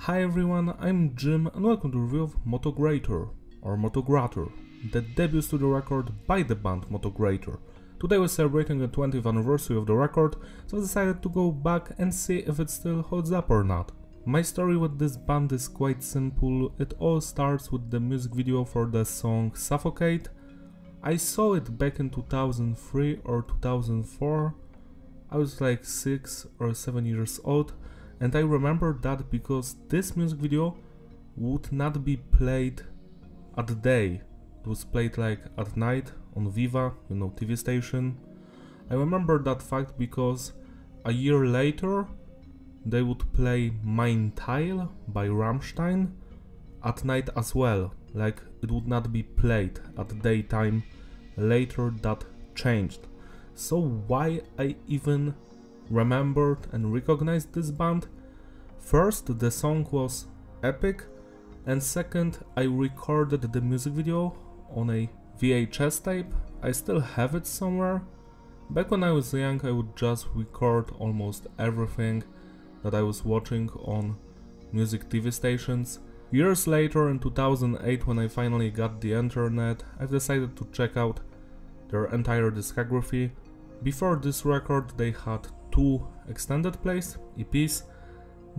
Hi everyone, I'm Jim and welcome to the review of Motograter, or Motograter, the debut studio record by the band Motograter. Today we're celebrating the 20th anniversary of the record, so I decided to go back and see if it still holds up or not. My story with this band is quite simple. It all starts with the music video for the song Suffocate. I saw it back in 2003 or 2004. I was like 6 or 7 years old. And I remember that because this music video would not be played at the day. It was played like at night on Viva, TV station. I remember that fact because a year later they would play Mein Teil by Rammstein at night as well. Like it would not be played at daytime. Later that changed. So why I even remembered and recognized this band? First, the song was epic, and second, I recorded the music video on a VHS tape. I still have it somewhere. Back when I was young, I would just record almost everything that I was watching on music TV stations. Years later, in 2008, when I finally got the internet, I've decided to check out their entire discography. Before this record, they had 2 extended plays, EPs,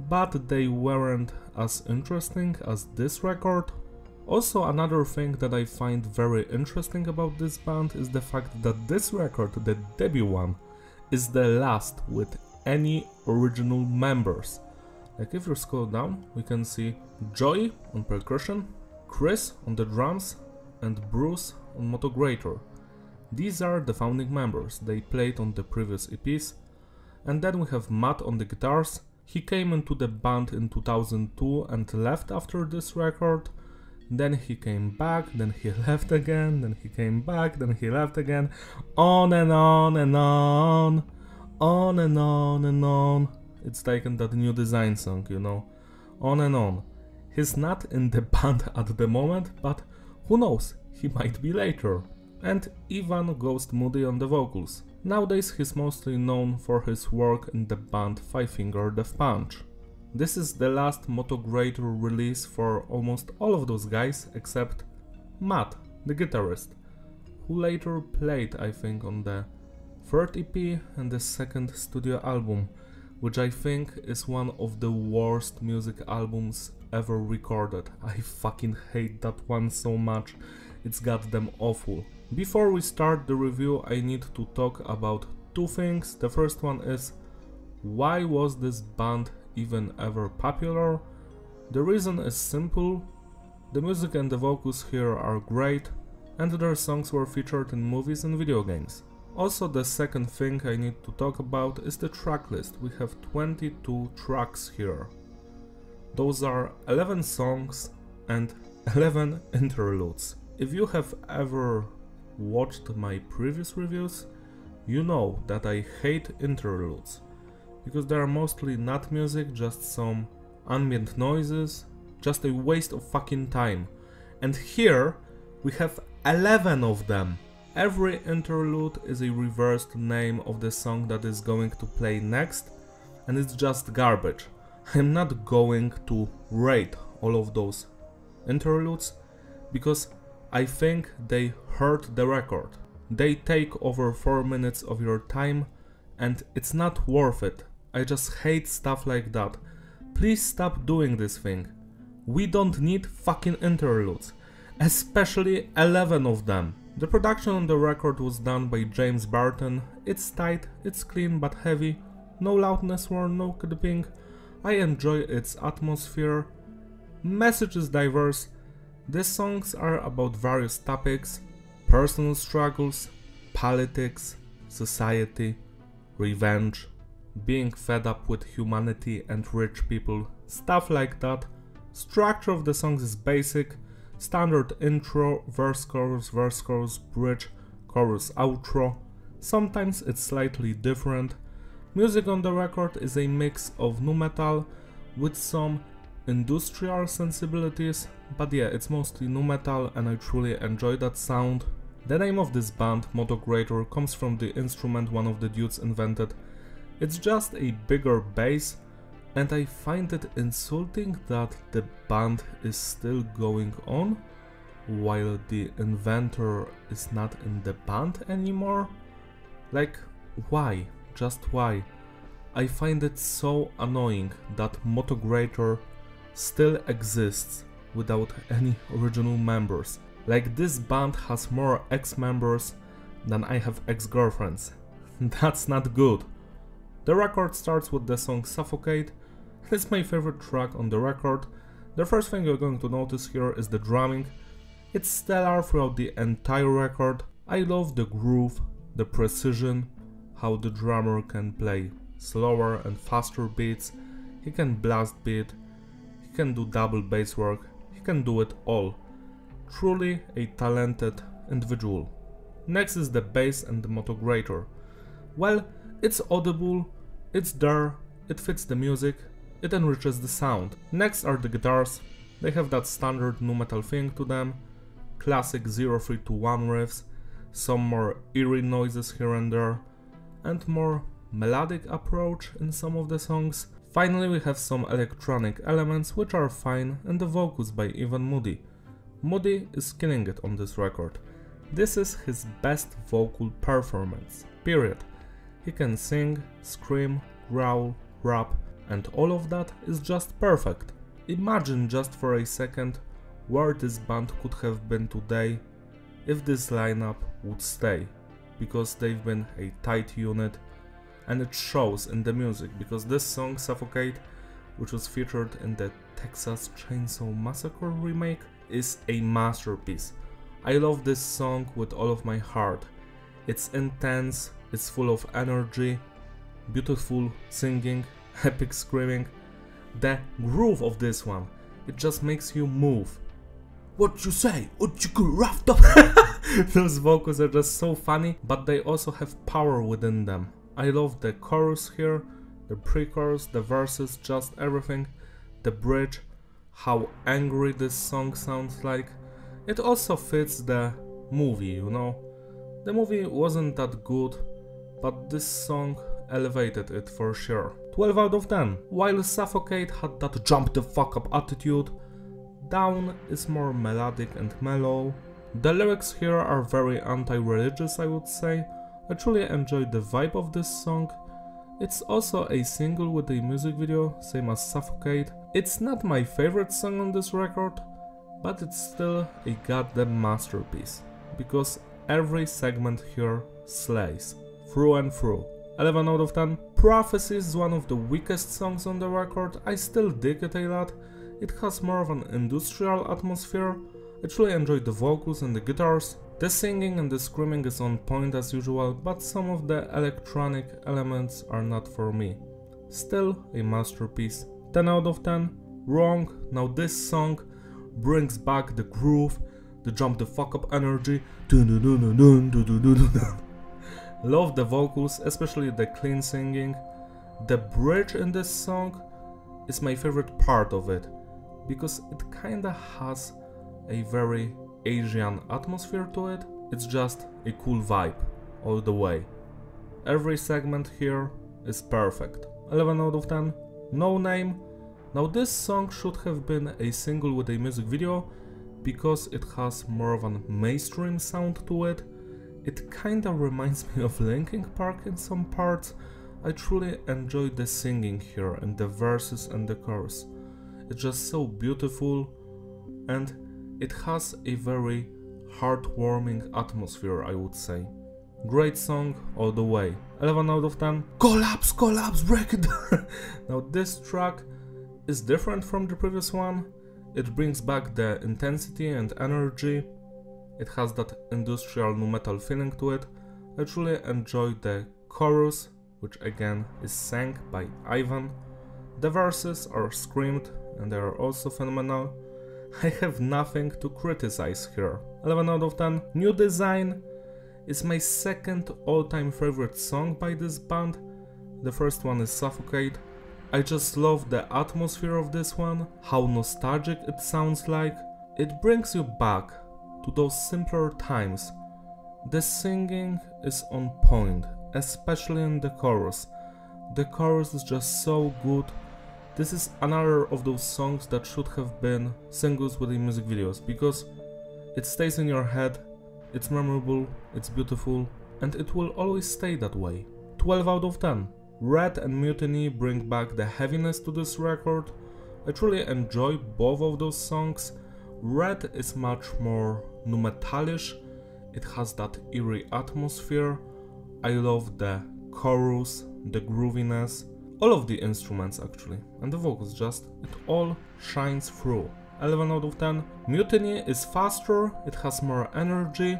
but they weren't as interesting as this record. Also, another thing that I find very interesting about this band is the fact that this record, the debut one, is the last with any original members. Like if you scroll down, we can see Joey on percussion, Chris on the drums, and Bruce on Motograter. These are the founding members, they played on the previous EPs. And then we have Matt on the guitars. He came into the band in 2002 and left after this record. Then he came back, then he left again, then he came back, then he left again. On and on and on. On and on and on. It's taken that new design song, On and on. He's not in the band at the moment, but who knows, he might be later. And Ivan Ghost Moody on the vocals. Nowadays he's mostly known for his work in the band Five Finger Death Punch. This is the last Motograter release for almost all of those guys except Matt, the guitarist, who later played, I think, on the 3rd EP and the 2nd studio album, which I think is one of the worst music albums ever recorded. I fucking hate that one so much, it's goddamn awful. Before we start the review, I need to talk about 2 things. The first one is, why was this band even ever popular? The reason is simple. The music and the vocals here are great, and their songs were featured in movies and video games. Also, the second thing I need to talk about is the track list. We have 22 tracks here. Those are 11 songs and 11 interludes. If you have ever watched my previous reviews, you know that I hate interludes, because they are mostly not music, just some ambient noises, just a waste of fucking time. And here we have 11 of them. Every interlude is a reversed name of the song that is going to play next, and it's just garbage. I'm not going to rate all of those interludes, because I think they hurt the record. They take over 4 minutes of your time and it's not worth it. I just hate stuff like that. Please stop doing this thing. We don't need fucking interludes, especially 11 of them. The production on the record was done by James Barton. It's tight, it's clean but heavy, no loudness or no clipping. I enjoy its atmosphere. Message is diverse. These songs are about various topics: personal struggles, politics, society, revenge, being fed up with humanity and rich people, stuff like that. Structure of the songs is basic: standard intro, verse, chorus, bridge, chorus, outro. Sometimes it's slightly different. Music on the record is a mix of nu metal with some industrial sensibilities, but yeah, it's mostly nu metal and I truly enjoy that sound. The name of this band, Motograter, comes from the instrument one of the dudes invented. It's just a bigger bass and I find it insulting that the band is still going on while the inventor is not in the band anymore. Like, why? Just why? I find it so annoying that Motograter still exists without any original members. Like, this band has more ex-members than I have ex-girlfriends. That's not good. The record starts with the song Suffocate. It's my favorite track on the record. The first thing you're going to notice here is the drumming. It's stellar throughout the entire record. I love the groove, the precision, how the drummer can play slower and faster beats. He can blast beat, he can do double bass work, he can do it all. Truly a talented individual. Next is the bass and the Motograter. Well, it's audible, it's there, it fits the music, it enriches the sound. Next are the guitars. They have that standard nu metal thing to them, classic 0-3-2-1 riffs, some more eerie noises here and there, and more melodic approach in some of the songs. Finally, we have some electronic elements which are fine, and the vocals by Ivan Moody. Moody is killing it on this record. This is his best vocal performance, period. He can sing, scream, growl, rap, and all of that is just perfect. Imagine just for a second where this band could have been today if this lineup would stay, because they've been a tight unit, and it shows in the music, because this song Suffocate, which was featured in the Texas Chainsaw Massacre remake, is a masterpiece. I love this song with all of my heart. It's intense, it's full of energy, beautiful singing, epic screaming. The groove of this one, it just makes you move. What you say? What you could raft up? Those vocals are just so funny, but they also have power within them. I love the chorus here, the pre-chorus, the verses, just everything. The bridge, how angry this song sounds like. It also fits the movie, you know. The movie wasn't that good, but this song elevated it for sure. 12 out of 10. While Suffocate had that jump the fuck up attitude, Down is more melodic and mellow. The lyrics here are very anti-religious, I would say. I truly enjoyed the vibe of this song. It's also a single with a music video, same as Suffocate. It's not my favorite song on this record, but it's still a goddamn masterpiece, because every segment here slays, through and through. 11 out of 10. Prophecy is one of the weakest songs on the record. I still dig it a lot. It has more of an industrial atmosphere. I truly enjoyed the vocals and the guitars. The singing and the screaming is on point as usual, but some of the electronic elements are not for me. Still a masterpiece. 10 out of 10. Wrong. Now this song brings back the groove, the jump the fuck up energy. Love the vocals, especially the clean singing. The bridge in this song is my favorite part of it, because it kinda has a very Asian atmosphere to it. It's just a cool vibe all the way. Every segment here is perfect. 11 out of 10. No Name. Now this song should have been a single with a music video, because it has more of a mainstream sound to it. It kinda reminds me of Linkin Park in some parts. I truly enjoyed the singing here and the verses and the chorus. It's just so beautiful, and it has a very heartwarming atmosphere, I would say. Great song all the way. 11 out of 10. Collapse, collapse, break it down. Now this track is different from the previous one. It brings back the intensity and energy. It has that industrial nu metal feeling to it. I truly enjoyed the chorus, which again is sang by Ivan. The verses are screamed and they are also phenomenal. I have nothing to criticize here. 11 out of 10. New Design is my second all-time favorite song by this band. The first one is Suffocate. I just love the atmosphere of this one, how nostalgic it sounds like. It brings you back to those simpler times. The singing is on point, especially in the chorus. The chorus is just so good. This is another of those songs that should have been singles with the music videos, because it stays in your head, it's memorable, it's beautiful, and it will always stay that way. 12 out of 10. Red and Mutiny bring back the heaviness to this record. I truly enjoy both of those songs. Red is much more nu metalish, it has that eerie atmosphere. I love the chorus, the grooviness, all of the instruments actually, and the vocals, just it all shines through. 11 out of 10. Mutiny is faster, it has more energy.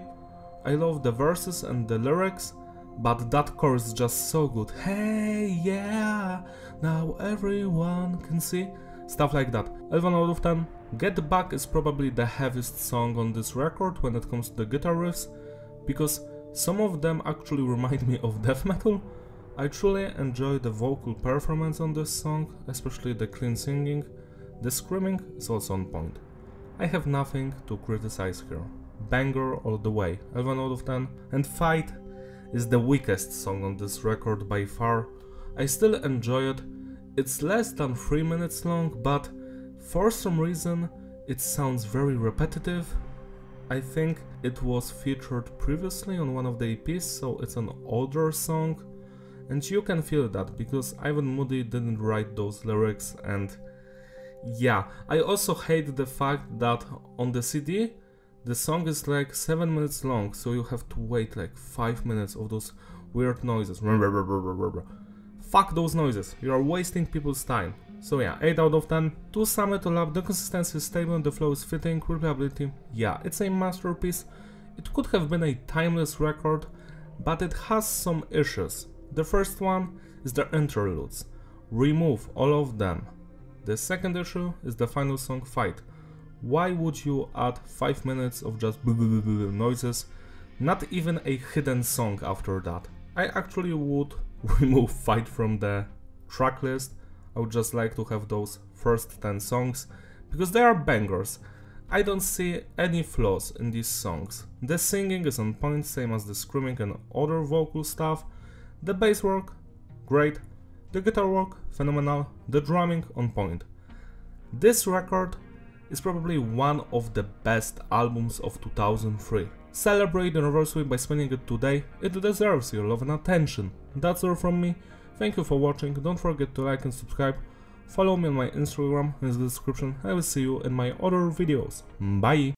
I love the verses and the lyrics, but that chorus is just so good. Hey, yeah, now everyone can see. Stuff like that. 11 out of 10. Get Back is probably the heaviest song on this record when it comes to the guitar riffs, because some of them actually remind me of death metal. I truly enjoy the vocal performance on this song, especially the clean singing. The screaming is also on point. I have nothing to criticize here. Banger all the way. 11 out of 10. And Fight is the weakest song on this record by far. I still enjoy it. It's less than 3 minutes long, but for some reason it sounds very repetitive. I think it was featured previously on one of the EPs, so it's an older song. And you can feel that, because Ivan Moody didn't write those lyrics, and yeah, I also hate the fact that on the CD the song is like 7 minutes long, so you have to wait like 5 minutes of those weird noises. Fuck those noises, you are wasting people's time. So yeah, 8 out of 10. To sum it all up, the consistency is stable, the flow is fitting, reliability, yeah, it's a masterpiece. It could have been a timeless record, but it has some issues. The first one is the interludes. Remove all of them. The second issue is the final song, Fight. Why would you add 5 minutes of just noises? Not even a hidden song after that. I actually would remove Fight from the track list. I would just like to have those first 10 songs, because they are bangers. I don't see any flaws in these songs. The singing is on point, same as the screaming and other vocal stuff. The bass work, great. The guitar work, phenomenal. The drumming, on point. This record is probably one of the best albums of 2003. Celebrate the anniversary by spending it today, it deserves your love and attention. That's all from me, thank you for watching, don't forget to like and subscribe, follow me on my Instagram in the description, I will see you in my other videos, bye!